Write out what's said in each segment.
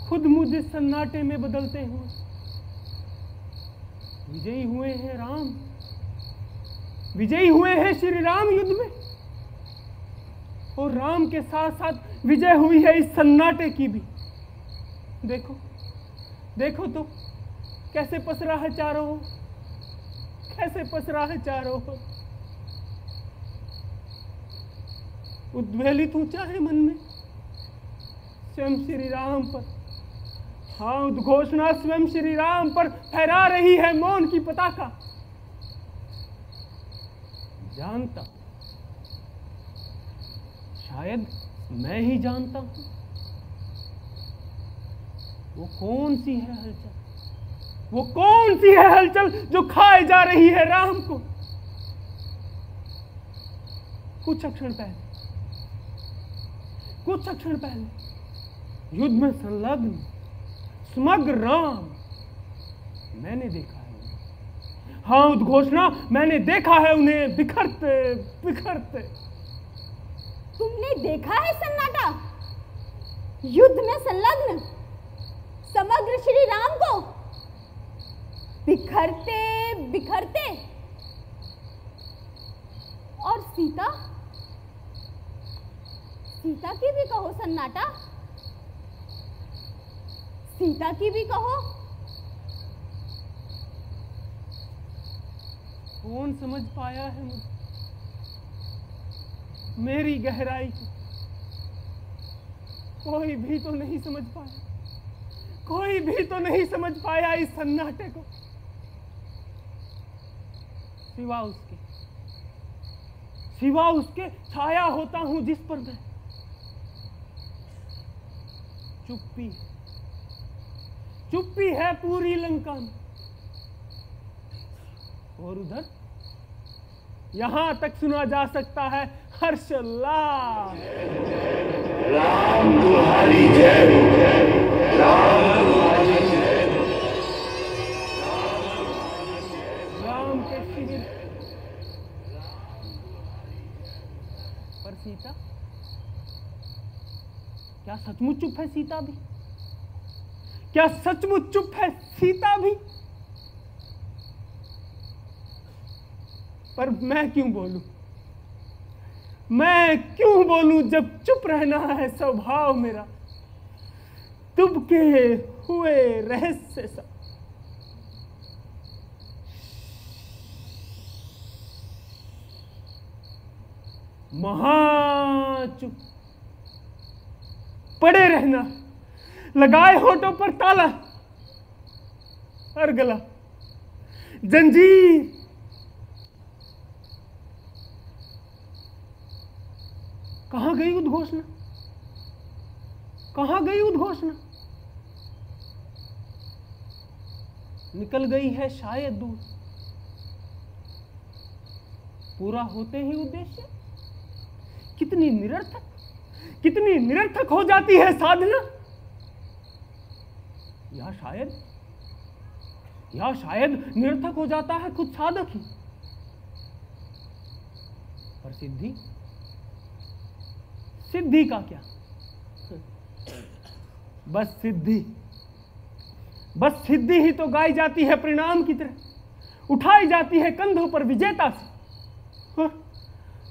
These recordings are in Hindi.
खुद मुझे सन्नाटे में बदलते हुए विजयी हुए हैं राम, विजयी हुए हैं श्री राम युद्ध में। और राम के साथ साथ विजय हुई है इस सन्नाटे की भी। देखो देखो तो कैसे पसरा है चारों ओर, कैसे पसरा है चारों ओर। उद्वेलित ऊंचा है मन में स्वयं श्री राम पर। हाँ, उद्घोषणा स्वयं श्री राम पर फहरा रही है मौन की पताका। जानता, शायद मैं ही जानता हूं वो कौन सी है हलचल, वो कौन सी है हलचल जो खाए जा रही है राम को। कुछ क्षण पहले युद्ध में संलग्न समग्र राम मैंने देखा है उन्हें। हाँ, उद्घोषणा मैंने देखा है उन्हें बिखरते बिखरते। तुमने देखा है सन्नाटा, युद्ध में संलग्न समग्र श्री राम को बिखरते बिखरते। और सीता, सीता की भी कहो सन्नाटा, सीता की भी कहो। कौन समझ पाया है मुझे, मेरी गहराई को? कोई भी तो नहीं समझ पाया, कोई भी तो नहीं समझ पाया इस सन्नाटे को, सिवा उसके छाया होता हूं जिस पर मैं। चुप्पी है पूरी लंका में। और उधर यहां तक सुना जा सकता है हर्षोल्लास। राम तुम्हारी जय, राम तुम्हारी जय। राम के शिविर पर सीता, क्या सचमुच चुप है सीता भी? क्या सचमुच चुप है सीता भी? पर मैं क्यों बोलूं, मैं क्यों बोलूं जब चुप रहना है स्वभाव मेरा, तुबके हुए रहस्य सा। महाचुप पड़े रहना, लगाए होठों पर ताला और गला जंजीर। कहां गई उद्घोषणा, कहां गई उद्घोषणा? निकल गई है शायद दूर, पूरा होते ही उद्देश्य। कितनी निरर्थक हो जाती है साधना। या शायद निरर्थक हो जाता है खुद साधक ही। पर सिद्धि का क्या? बस सिद्धि ही तो गाई जाती है परिणाम की तरह, उठाई जाती है कंधों पर विजेता से,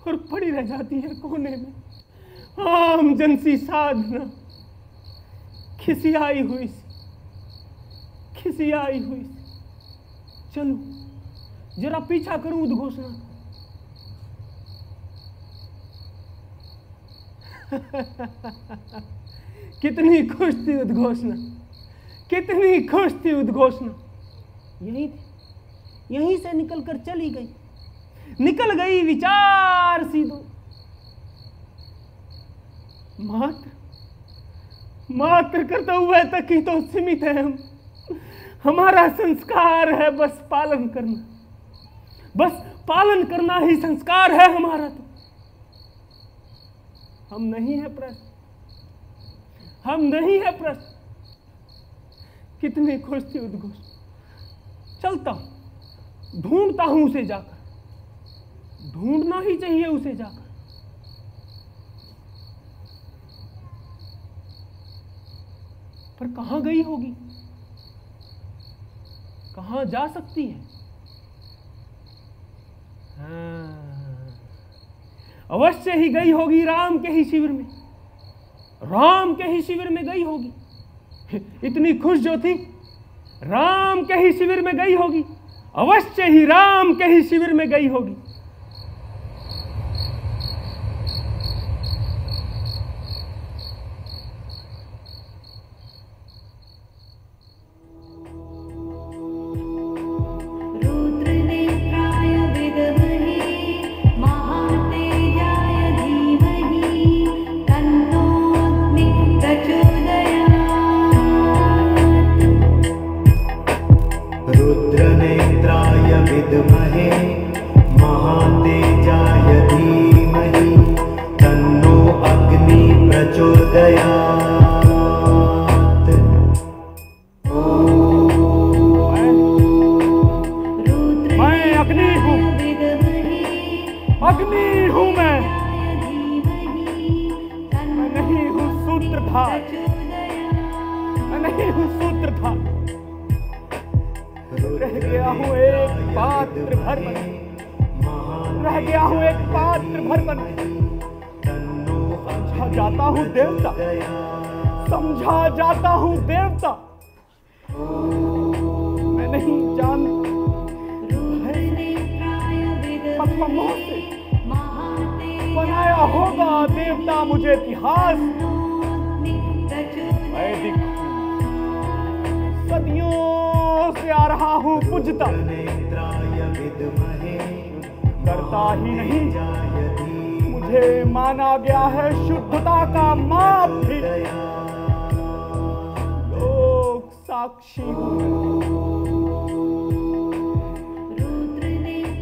और पड़ी रह जाती है कोने में आम जनसी साधना, खिसियाई हुई सी। चलो जरा पीछा करूं उद्घोषणा। कितनी खुश थी उद्घोषणा, कितनी खुश थी उद्घोषणा। यहीं से निकलकर चली गई, निकल गई विचार सी दो। मात्र कर्तव्य तक ही तो सीमित है हम। हमारा संस्कार है बस पालन करना, बस पालन करना ही संस्कार है हमारा। तो हम नहीं है प्रश्न, हम नहीं है प्रश्न। कितनी खुश थी उद्घोषणा। चलता हूं, ढूंढता हूं उसे जाकर, ढूंढना ही चाहिए उसे जाकर। पर कहां गई होगी, कहां जा सकती है? अवश्य ही गई होगी राम के ही शिविर में, राम के ही शिविर में गई होगी। इतनी खुश जो थी, राम के ही शिविर में गई होगी, अवश्य ही राम के ही शिविर में गई होगी। रुद्रनेत्राय विद्महे महातेजाय धीमहि तन्नो अग्नि प्रचोदयात्। मैं अग्नि हूँ, अग्नि हूँ मैं नहीं हूँ सूत्रधार, मैं नहीं हूँ सूत्रधार। रह गया हूँ एक पात्र भर बन, रह गया हूँ एक पात्र भर बन। समझा जाता हूँ देवता, समझा जाता हूँ देवता। मैं नहीं जानता अथवा मोह से बनाया होगा देवता मुझे इतिहास। वैदिक सदियों से आ रहा हूँ पूजता, करता ही नहीं, मुझे माना गया है शुद्धता का माप भी। लोक साक्षी हूँ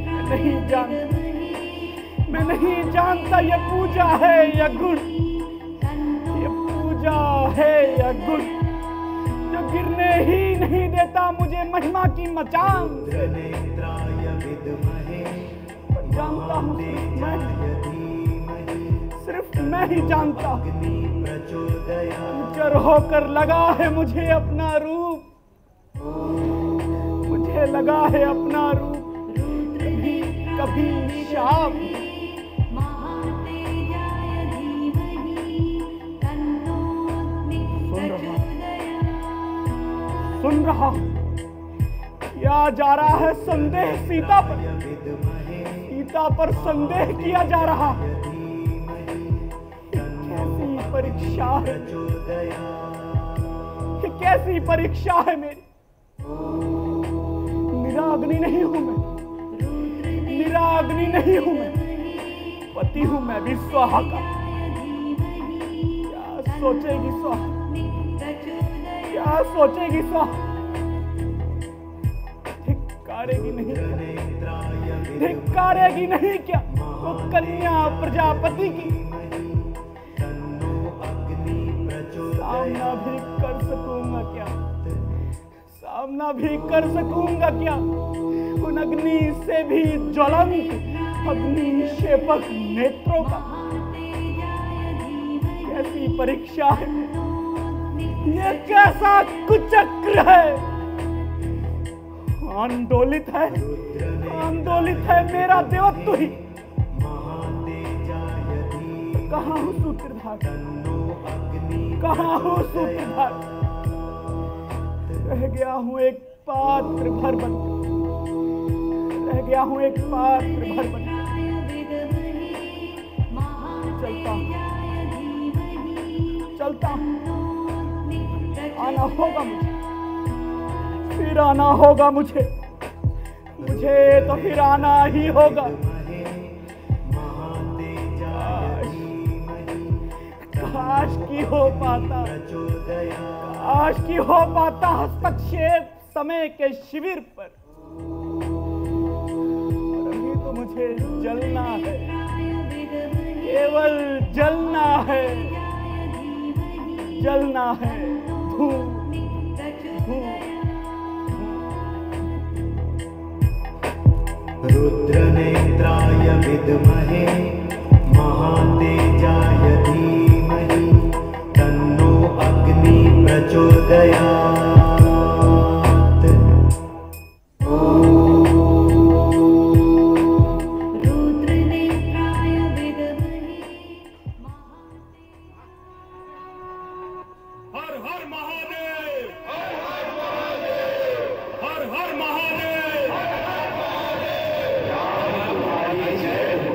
मैं नहीं जानता, मैं नहीं जानता ये पूजा है या गुण, ये पूजा है या गुण जो गिरने ही नहीं देता मुझे महिमा की मचान। जानता हूँ सिर्फ मैं ही जानता, चर होकर लगा है मुझे अपना रूप, मुझे लगा है अपना रूप। कभी कभी शाप, सुन रहा किया जा रहा है संदेह सीता पर, सीता पर संदेह किया जा रहा। कैसी परीक्षा है, कैसी परीक्षा है मेरी। निराग्नि नहीं हूं मैं, निराग्नि नहीं हूं मैं, पति हूं मैं भी स्वाहा का। क्या सोचेगी स्वाहा, क्या सोचेगी स्वाहा। धिक्कारेगी नहीं क्या, धिक्कारेगी नहीं क्या वो कन्या प्रजापति की। सामना भी कर सकूंगा क्या, सामना भी कर सकूंगा क्या उन अग्नि से भी ज्वलंत अग्निशेपक नेत्रों का। कैसी परीक्षा है, ये कैसा कुचक्र है। आंदोलित है, आंदोलित है मेरा देवत्व ही। कहाँ हूँ सूत्रधार, कहाँ हूँ सूत्रधार। रह गया हूँ एक पात्र भर बन, रह गया हूँ एक पात्र भर बन। चलता हूँ, चलता हूँ, आना होगा मुझे, फिर आना होगा मुझे, मुझे तो फिर आना ही होगा। काश की हो पाता, काश की हो पाता हस्तक्षेप समय के शिविर पर। अभी तो मुझे जलना है, केवल जलना है, जलना है। धूम रुद्रनेत्राय विद्महे महातेजाय धीमहि तन्नो अग्नि प्रचोदयात्। हर महादेव, हर हर महादेव, हर हर महादेव, हर हर महादेव। राम तुम्हारी जय हो,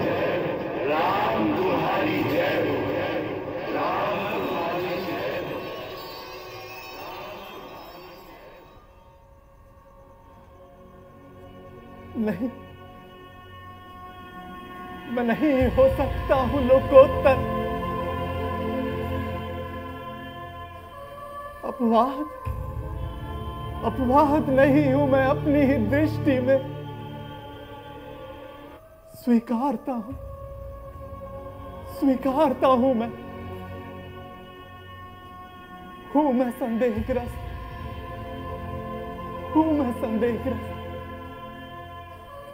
राम तुम्हारी जय हो, राम तुम्हारी जय हो। नहीं, मैं नहीं हो सकता हूं लोकोत्तर। अपवाद नहीं हूं मैं अपनी ही दृष्टि में। स्वीकारता हूं मैं। हूं मैं संदेहग्रस्त।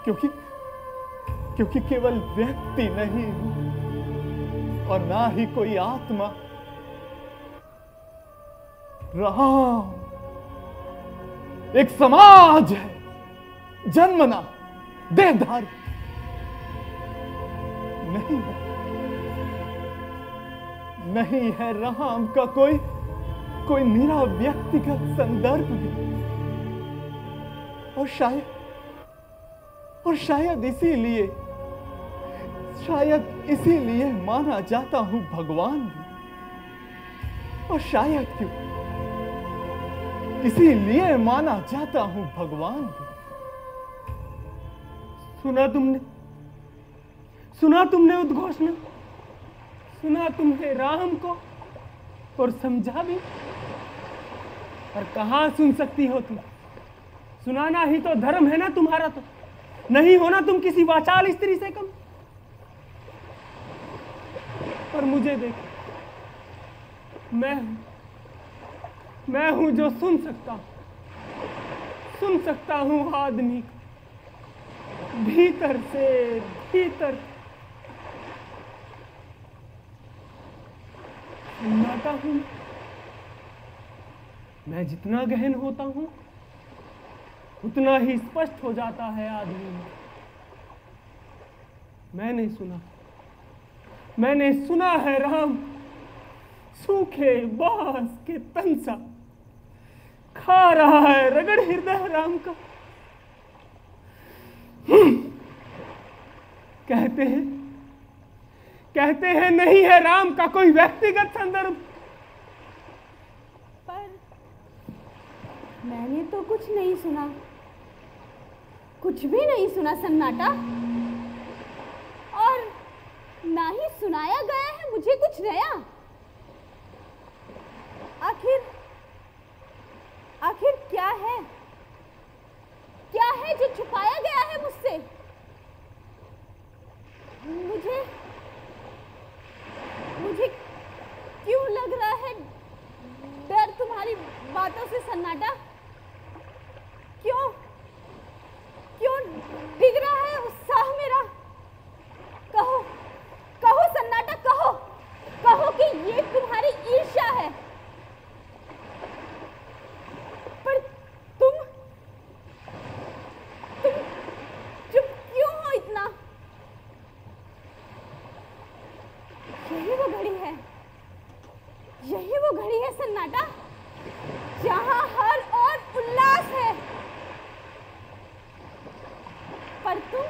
क्योंकि केवल व्यक्ति नहीं हूं और ना ही कोई आत्मा। राम एक समाज है, जन्मना देहधारी नहीं है राम का कोई निरा व्यक्तिगत संदर्भ भी। और शायद इसीलिए माना जाता हूं भगवान भी। और शायद क्यों इसीलिए माना जाता हूं भगवान भी। सुना तुमने उद्घोषणा, सुना तुमने राम को और समझा भी। और कहां सुन सकती हो तुम? सुनाना ही तो धर्म है ना तुम्हारा। तो नहीं होना तुम किसी वाचाल स्त्री से कम। पर मुझे देखो, मैं हूं जो सुन सकता हूं आदमी को भीतर से भीतर। सुनाता हूं। मैं जितना गहन होता हूं उतना ही स्पष्ट हो जाता है आदमी में। मैंने सुना है राम सूखे बांस के तन सा खा रहा है रगड़ हृदय राम का। कहते हैं नहीं है राम का कोई व्यक्तिगत संदर्भ। पर मैंने तो कुछ नहीं सुना, कुछ भी नहीं सुना सन्नाटा। और ना ही सुनाया गया है मुझे कुछ नया। आखिर क्या है जो छुपाया गया है मुझसे? मुझे क्यों लग रहा है डर तुम्हारी बातों से सन्नाटा? क्यों डिग रहा है उत्साह मेरा? कहो सन्नाटा, कहो कि ये तुम्हारी ईर्ष्या है। पर तुम चुप क्यों हो इतना? यही वो घड़ी है सन्नाटा, जहां हर और उल्लास है। पर तुम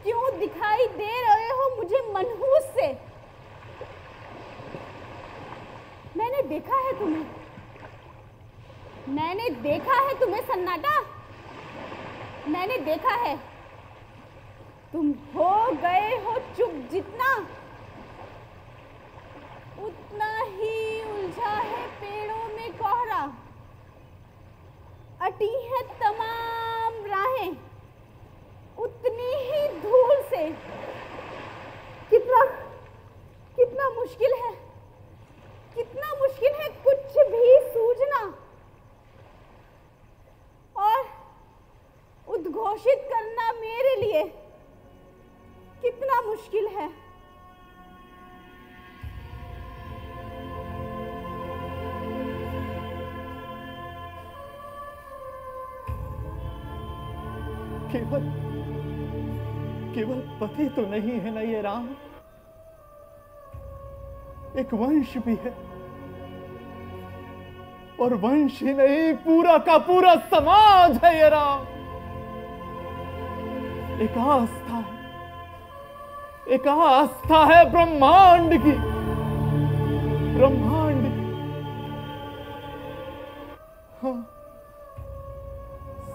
क्यों दिखाई दे रहे हो मुझे मनहूस से? मैंने देखा है तुम्हें सन्नाटा। मैंने देखा है तुम हो गए हो चुप। जितना उतना ही उलझा है पेड़ों में कोहरा। अटी है तमाम राहें उतनी ही धूल से। कितना मुश्किल है कुछ भी सूझना और उद्घोषित करना मेरे लिए कितना मुश्किल है। केवल पति तो नहीं है ना ये राम? एक वंश भी है, और वंश ही नहीं, पूरा का पूरा समाज है ये राम। एक आस्था है, एक आस्था है ब्रह्मांड की, ब्रह्मांड की। हाँ,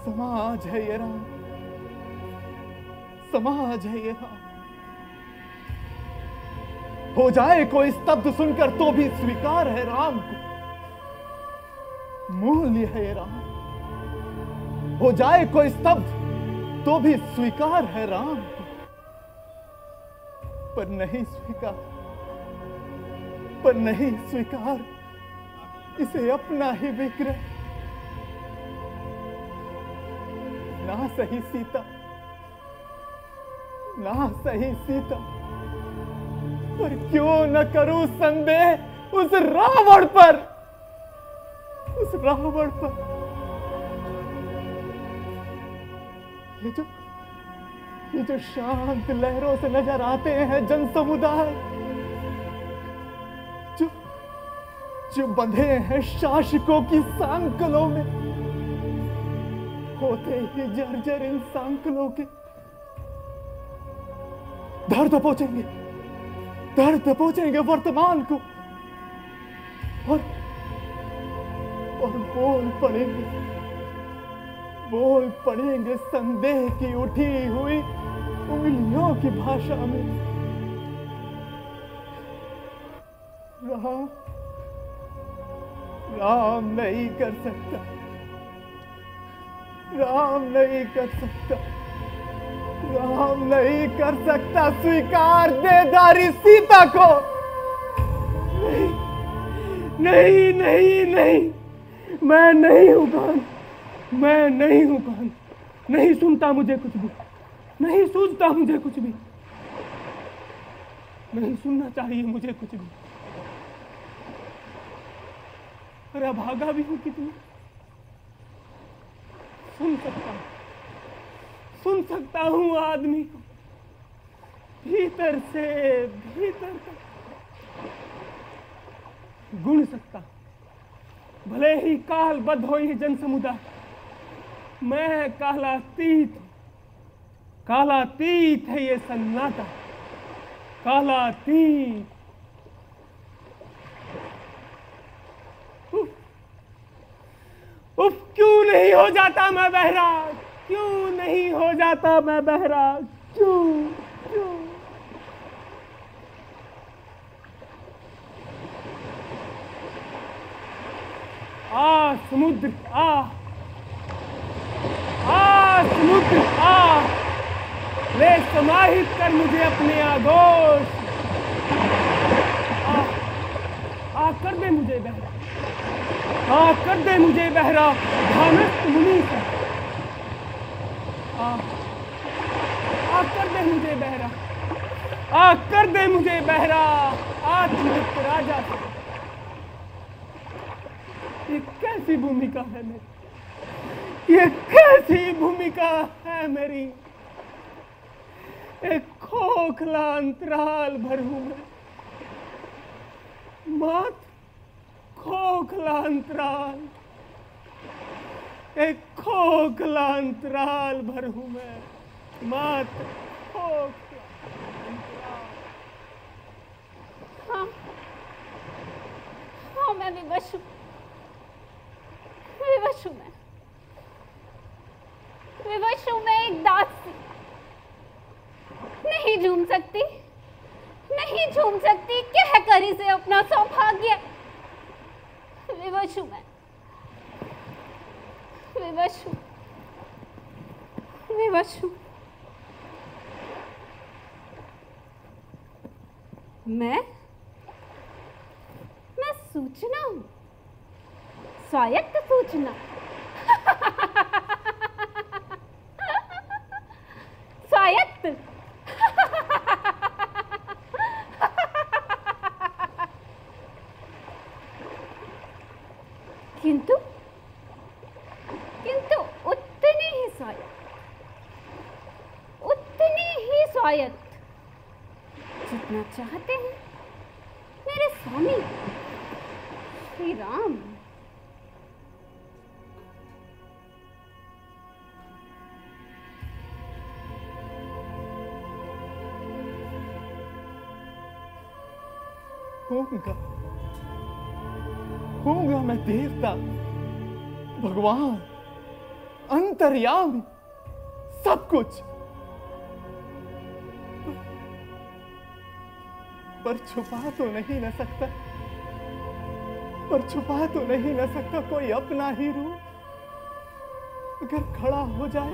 समाज है ये राम, समाज है ये राम। हो जाए कोई स्तब्ध सुनकर तो भी स्वीकार है राम को, मूल्य है ये राम। हो जाए कोई स्तब्ध तो भी स्वीकार है राम को, पर नहीं स्वीकार, पर नहीं स्वीकार इसे अपना ही विग्रह। ना सही सीता, ना सही सीता, पर क्यों न करूं संदेह उस रावण पर, उस रावण पर। ये जो शांत लहरों से नजर आते हैं जन समुदाय, जो बंधे हैं शासकों की सांकलों में, होते ही जर्जर इन सांकलों के, दर्द पहुंचेंगे, दर्द पहुंचेंगे वर्तमान को, और बोल पड़ेंगे संदेह की उठी हुई उंगलियों की भाषा में। राम नहीं कर सकता, राम नहीं कर सकता, राम नहीं कर सकता स्वीकार देदारी सीता को। नहीं नहीं नहीं, मैं नहीं हूं कान, मैं नहीं हूं कान। नहीं सुनता मुझे कुछ भी, नहीं सूझता मुझे कुछ भी, नहीं सुनना चाहिए मुझे कुछ भी। अरे भागा भी हूं कितनी, सुन सकता हूं आदमी को भीतर से भीतर तक, गुण सकता, भले ही कालबद्ध हो ये जन समुदाय। मैं कालातीत, कालातीत है ये सन्नाटा, कालातीत। उफ, क्यों नहीं हो जाता मैं बहरा, क्यों नहीं हो जाता मैं बहरा, क्यों क्यों। समुद्र समुद्र ले समाहित कर मुझे अपने आगोश, कर दे मुझे बहरा, कर दे मुझे बहरा ध्यानस्थ मुनि से, कर दे मुझे बहरा, कर दे मुझे बहरा आत्मनित्य राजा से। ये कैसी भूमिका है मेरी, ये कैसी भूमिका है मेरी। एक खोखला अंतराल भर हूं मैं, मात्र खोखला अंतराल, एक खोखला अंतराल भर हूं मैं, मात्र खोखला अंतराल। हाँ मैं विवश हूँ, विवश हूँ मैं, विवश हूँ मैं एक दासी। नहीं झूम सकती, नहीं झूम सकती कह कर इसे अपना सौभाग्य। विवश हूँ मैं, विवश हूँ, विवश हूँ मैं सूचना हूँ, स्वायत्त सूचना। स्वायत्त किंतु किंतु उतनी ही स्वायत्त, उतनी ही स्वायत्त जितना चाहते हैं मेरे स्वामी श्री राम। होऊंगा मैं देवता, भगवान, अंतर्यामी, सब कुछ, पर छुपा तो नहीं न सकता, कोई अपना ही रूप अगर खड़ा हो जाए